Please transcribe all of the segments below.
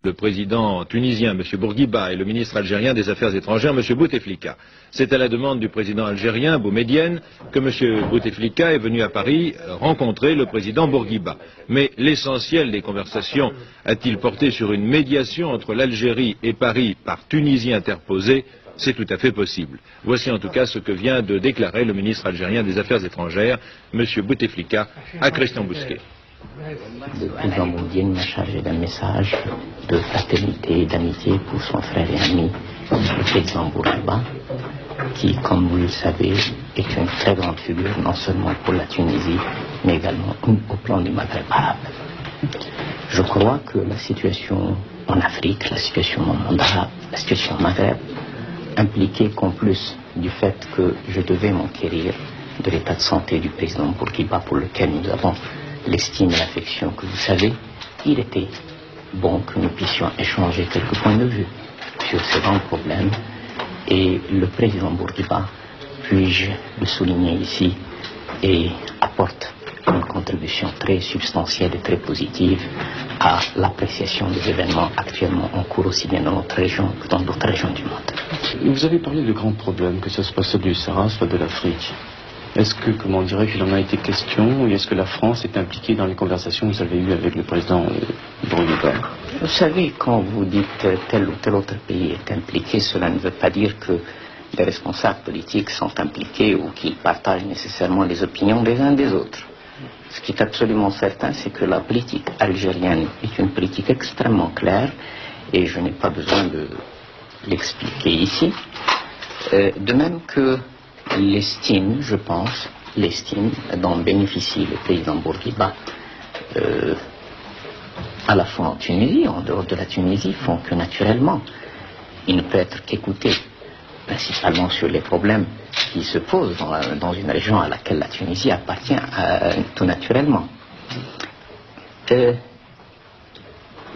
Le président tunisien, M. Bourguiba, et le ministre algérien des Affaires étrangères, M. Bouteflika. C'est à la demande du président algérien, Boumedienne, que M. Bouteflika est venu à Paris rencontrer le président Bourguiba. Mais l'essentiel des conversations a-t-il porté sur une médiation entre l'Algérie et Paris par Tunisie interposée? C'est tout à fait possible. Voici en tout cas ce que vient de déclarer le ministre algérien des Affaires étrangères, M. Bouteflika, à Christian Bousquet. Le président Boumedienne m'a chargé d'un message de fraternité et d'amitié pour son frère et ami, le président Bourguiba, qui, comme vous le savez, est une très grande figure, non seulement pour la Tunisie, mais également au plan du Maghreb arabe. Je crois que la situation en Afrique, la situation au monde arabe, la situation au Maghreb, impliquait qu'en plus du fait que je devais m'enquérir de l'état de santé du président Bourguiba, pour lequel nous avons l'estime et l'affection que vous savez, il était bon que nous puissions échanger quelques points de vue sur ces grands problèmes. Et le président Bourguiba, puis-je le souligner ici, et apporte une contribution très substantielle et très positive à l'appréciation des événements actuellement en cours aussi bien dans notre région que dans d'autres régions du monde. Vous avez parlé de grands problèmes, que ce soit ceux du Sahara, soit de l'Afrique. Est-ce que, comment dirais-je, il en a été question, ou est-ce que la France est impliquée dans les conversations que vous avez eues avec le président Bourguiba? Vous savez, quand vous dites tel ou tel autre pays est impliqué, cela ne veut pas dire que les responsables politiques sont impliqués ou qu'ils partagent nécessairement les opinions des uns des autres. Ce qui est absolument certain, c'est que la politique algérienne est une politique extrêmement claire, et je n'ai pas besoin de l'expliquer ici. De même que l'estime, je pense, l'estime dont bénéficie le président Bourguiba, à la fois en Tunisie, en dehors de la Tunisie, font que naturellement, il ne peut être qu'écouté, principalement sur les problèmes qui se posent dans une région à laquelle la Tunisie appartient tout naturellement.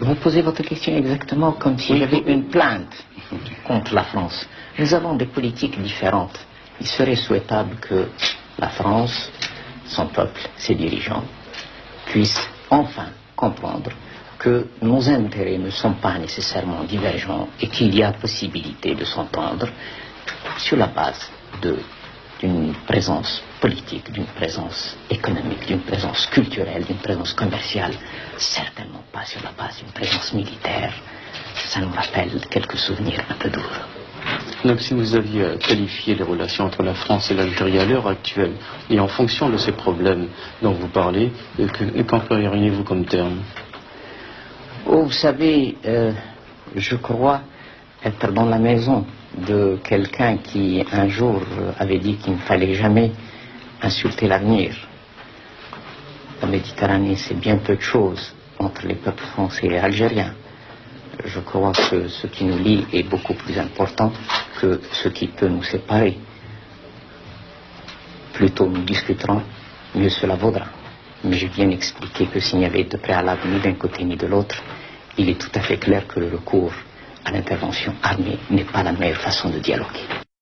Vous posez votre question exactement comme si j'avais une plainte contre la France. Nous avons des politiques différentes. Il serait souhaitable que la France, son peuple, ses dirigeants, puissent enfin comprendre que nos intérêts ne sont pas nécessairement divergents et qu'il y a possibilité de s'entendre sur la base d'une présence politique, d'une présence économique, d'une présence culturelle, d'une présence commerciale, certainement pas sur la base d'une présence militaire. Ça nous rappelle quelques souvenirs un peu douloureux. Donc si vous aviez qualifié les relations entre la France et l'Algérie à l'heure actuelle, et en fonction de ces problèmes dont vous parlez, qu'employeriez-vous comme terme? Oh, vous savez, je crois être dans la maison de quelqu'un qui un jour avait dit qu'il ne fallait jamais insulter l'avenir. La Méditerranée, c'est bien peu de choses entre les peuples français et algériens. Je crois que ce qui nous lie est beaucoup plus important que ce qui peut nous séparer. Plus tôt nous discuterons, mieux cela vaudra. Mais j'ai bien expliqué que s'il n'y avait de préalable ni d'un côté ni de l'autre, il est tout à fait clair que le recours à l'intervention armée n'est pas la meilleure façon de dialoguer.